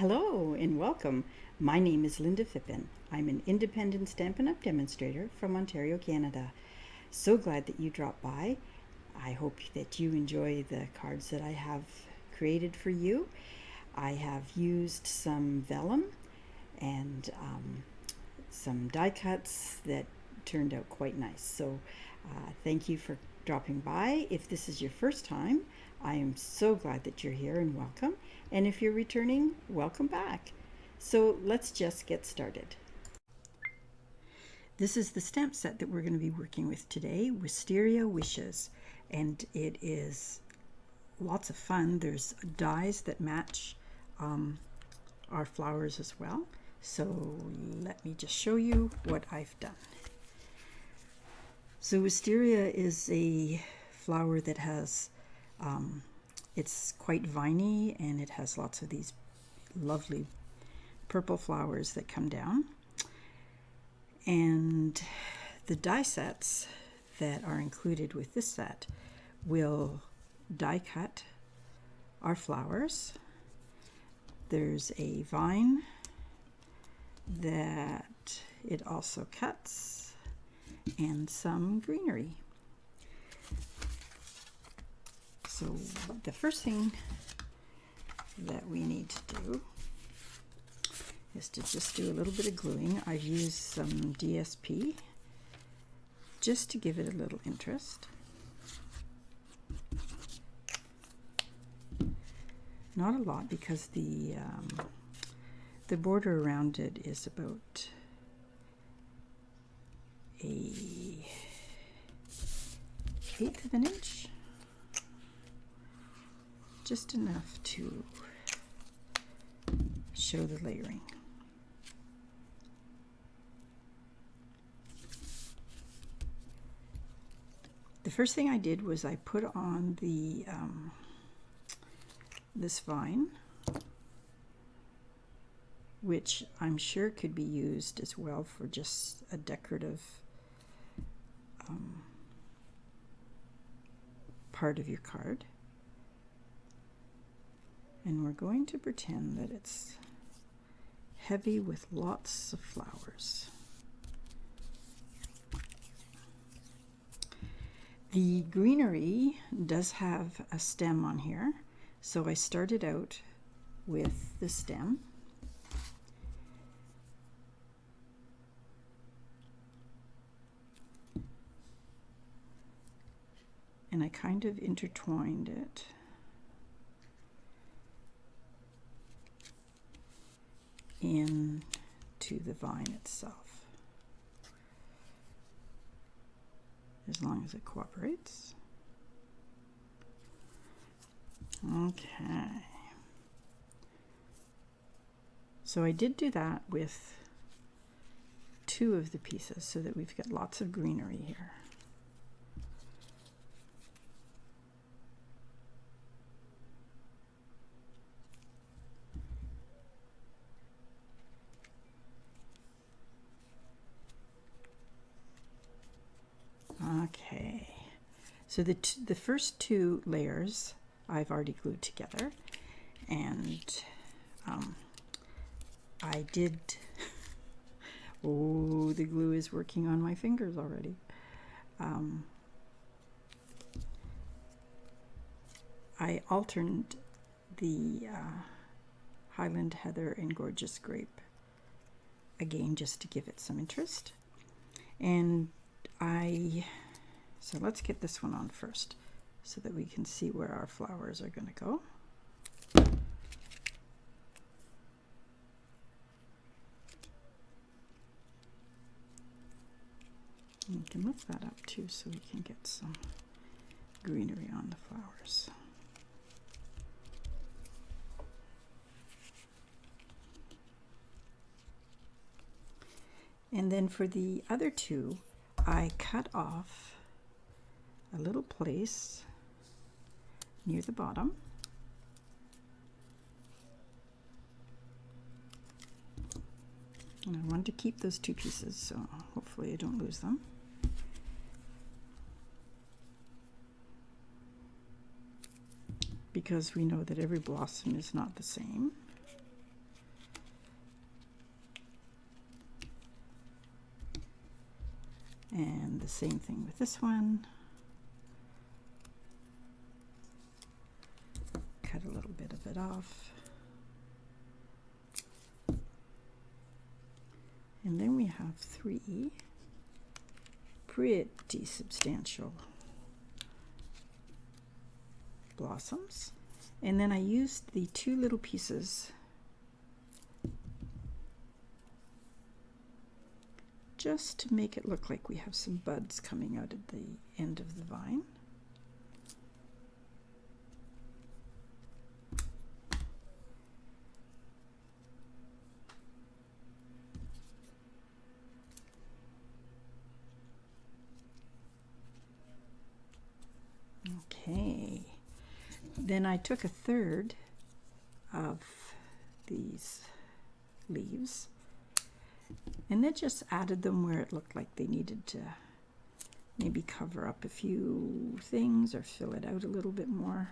Hello and welcome. My name is Lynda Phippen. I'm an independent Stampin' Up demonstrator from Ontario, Canada. So glad that you dropped by. I hope that you enjoy the cards that I have created for you. I have used some vellum and some die cuts that turned out quite nice. So thank you for dropping by. If this is your first time, I am so glad that you're here and welcome. And if you're returning, welcome back. So let's just get started. This is the stamp set that we're going to be working with today, Wisteria Wishes. And it is lots of fun. There's dies that match our flowers as well. So let me just show you what I've done. So wisteria is a flower that has, it's quite viney and it has lots of these lovely purple flowers that come down. And the die sets that are included with this set will die cut our flowers. There's a vine that it also cuts and some greenery. So the first thing that we need to do is to just do a little bit of gluing. I've used some DSP just to give it a little interest. Not a lot because the border around it is about a 1/8 of an inch, just enough to show the layering. The first thing I did was I put on the this vine, which I'm sure could be used as well for just a decorative part of your card. And we're going to pretend that it's heavy with lots of flowers. The greenery does have a stem on here, so I started out with the stem. And I kind of intertwined it into the vine itself, as long as it cooperates. Okay. So I did do that with 2 of the pieces so that we've got lots of greenery here. Okay, so the first 2 layers I've already glued together, and I did, oh, the glue is working on my fingers already. I alternate the Highland Heather and Gorgeous Grape, again just to give it some interest. And so let's get this one on first so that we can see where our flowers are going to go. And you can lift that up too so we can get some greenery on the flowers. And then for the other 2, I cut off a little place near the bottom. And I wanted to keep those 2 pieces, so hopefully I don't lose them. Because we know that every blossom is not the same. the same thing with this one. Cut a little bit of it off. And then we have 3 pretty substantial blossoms. And then I used the 2 little pieces just to make it look like we have some buds coming out at the end of the vine. Okay, then I took a third of these leaves and then just added them where it looked like they needed to maybe cover up a few things or fill it out a little bit more.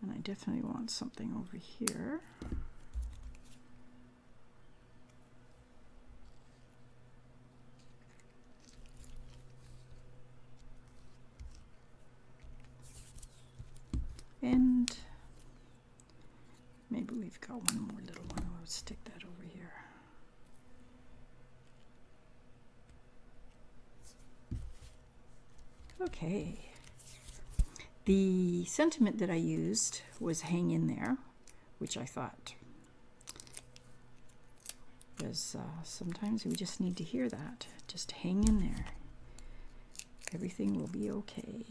And I definitely want something over here. And maybe we've got one more little one. I'll stick that over here. Okay. The sentiment that I used was hang in there, which I thought was sometimes we just need to hear that. Just hang in there. Everything will be okay.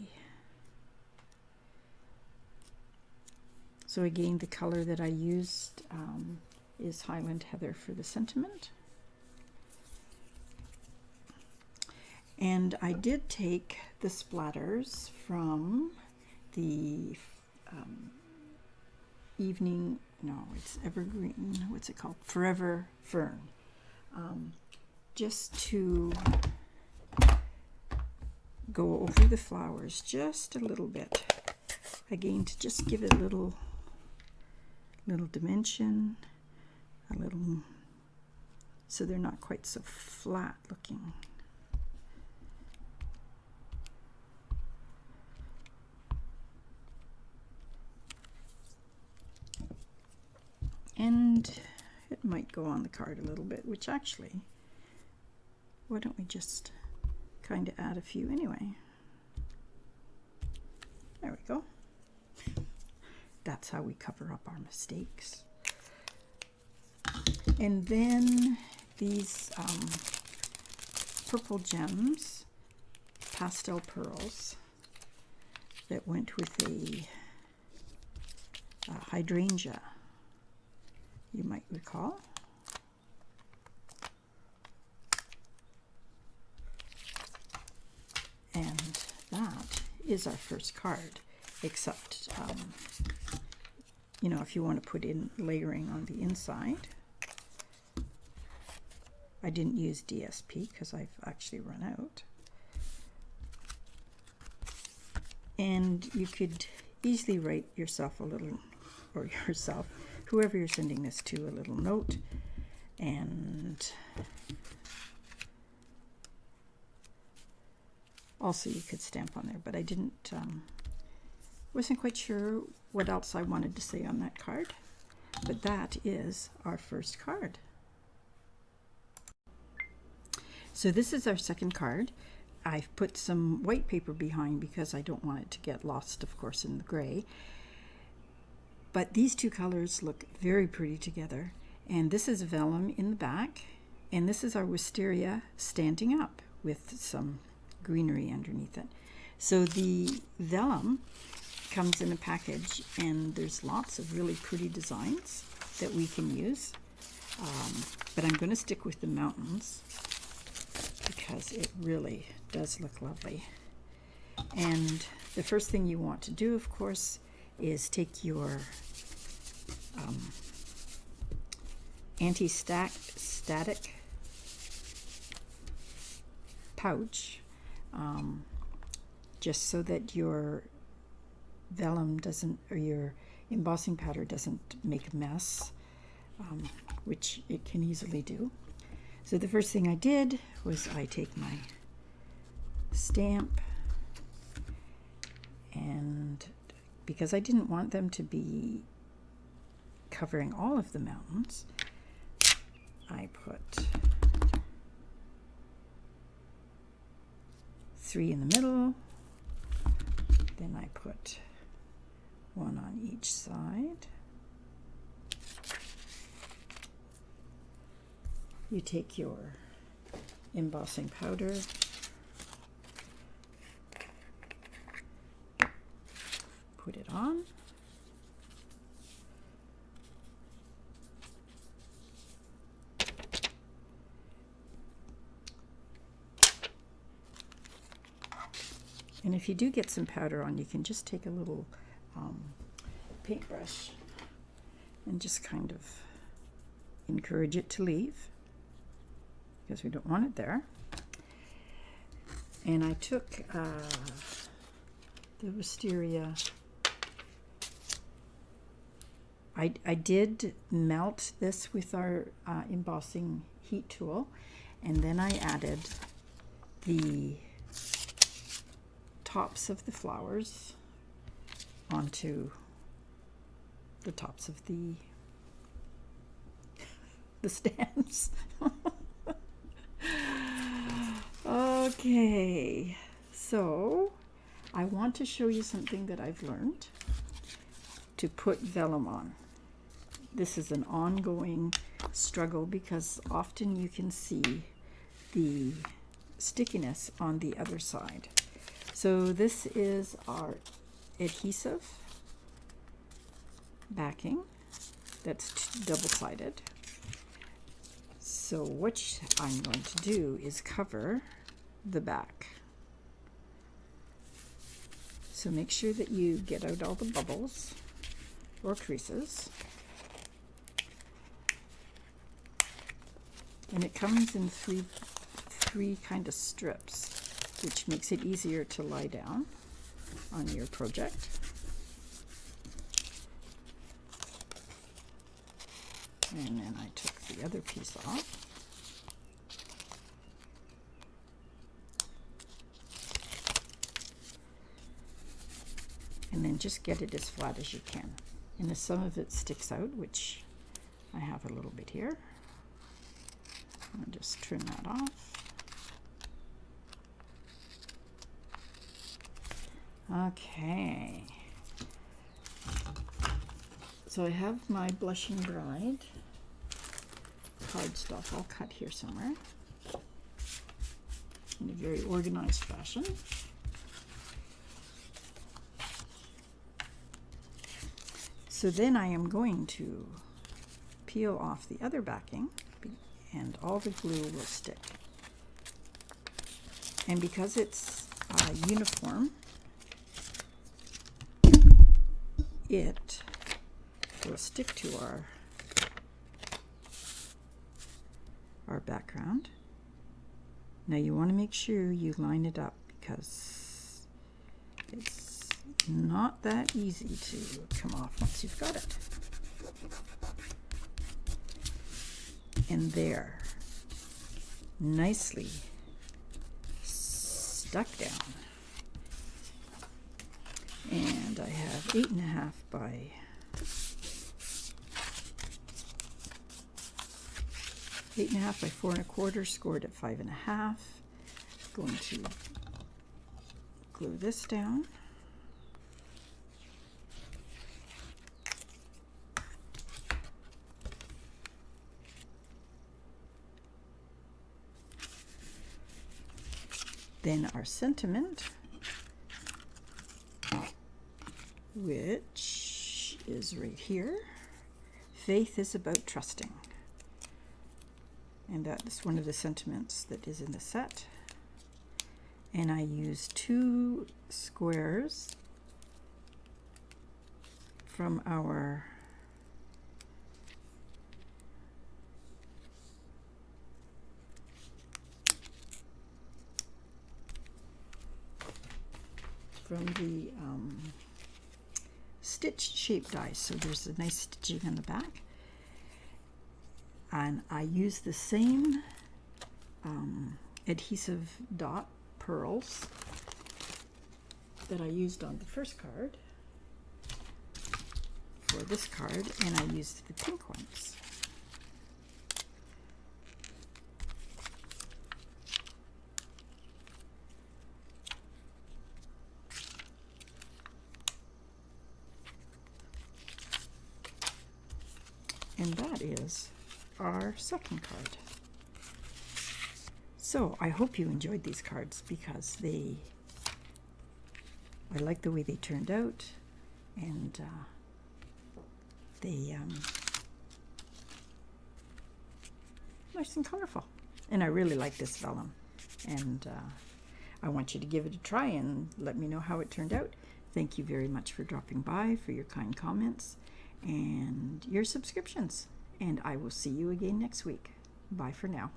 So again, the color that I used is Highland Heather for the sentiment. And I did take the splatters from the it's evergreen, what's it called? Forever Fern. Just to go over the flowers just a little bit. Again, to just give it a little dimension, a little, so they're not quite so flat looking. And it might go on the card a little bit, which actually, why don't we just kind of add a few anyway? There we go. That's how we cover up our mistakes. And then these purple gems, pastel pearls, that went with a hydrangea, you might recall. And that is our first card, except you know, if you want to put in layering on the inside. I didn't use DSP because I've actually run out. And you could easily write yourself a little, or yourself, whoever you're sending this to, a little note. And also you could stamp on there, but I didn't, wasn't quite sure what else I wanted to say on that card. But that is our first card. So this is our second card. I've put some white paper behind because I don't want it to get lost, of course, in the gray. But these two colors look very pretty together. And this is vellum in the back. And this is our wisteria standing up with some greenery underneath it. So the vellum comes in a package, and there's lots of really pretty designs that we can use. But I'm going to stick with the mountains because it really does look lovely. And the first thing you want to do, of course, is take your anti-static pouch, just so that your vellum doesn't, or your embossing powder doesn't make a mess. which it can easily do. So the first thing I did was I take my stamp, and because I didn't want them to be covering all of the mountains, I put 3 in the middle, then I put 1 on each side. You take your embossing powder, put it on, and if you do get some powder on, you can just take a little paintbrush and just kind of encourage it to leave, because we don't want it there. And I took the Wisteria. I did melt this with our embossing heat tool, and then I added the tops of the flowers onto the tops of the stamps. Okay, so I want to show you something that I've learned to put vellum on. This is an ongoing struggle because often you can see the stickiness on the other side. So this is our adhesive backing that's double-sided. So what I'm going to do is cover the back. So make sure that you get out all the bubbles or creases. And it comes in three kind of strips, which makes it easier to lie down on your project. And then I took the other piece off. And then just get it as flat as you can. And if some of it sticks out, which I have a little bit here, I'll just trim that off. Okay. So I have my Blushing Bride cardstock all cut here somewhere in a very organized fashion. So then I am going to peel off the other backing, and all the glue will stick. And because it's uniform, it will stick to our background. Now you want to make sure you line it up, because it's not that easy to come off once you've got it. And there, nicely stuck down. And I have 8.5 by 4 1/4, scored at 5.5. Going to glue this down. Then our sentiment, which is right here. Faith is about trusting. And that's one of the sentiments that is in the set. And I use 2 squares from our stitch shape dies. So there's a nice stitching on the back. And I use the same adhesive dot pearls that I used on the first card for this card, and I used the pink ones. And that is our second card. So I hope you enjoyed these cards, because I like the way they turned out, and they nice and colorful. And I really like this vellum, and I want you to give it a try and let me know how it turned out. Thank you very much for dropping by, for your kind comments and your subscriptions, and I will see you again next week. Bye for now.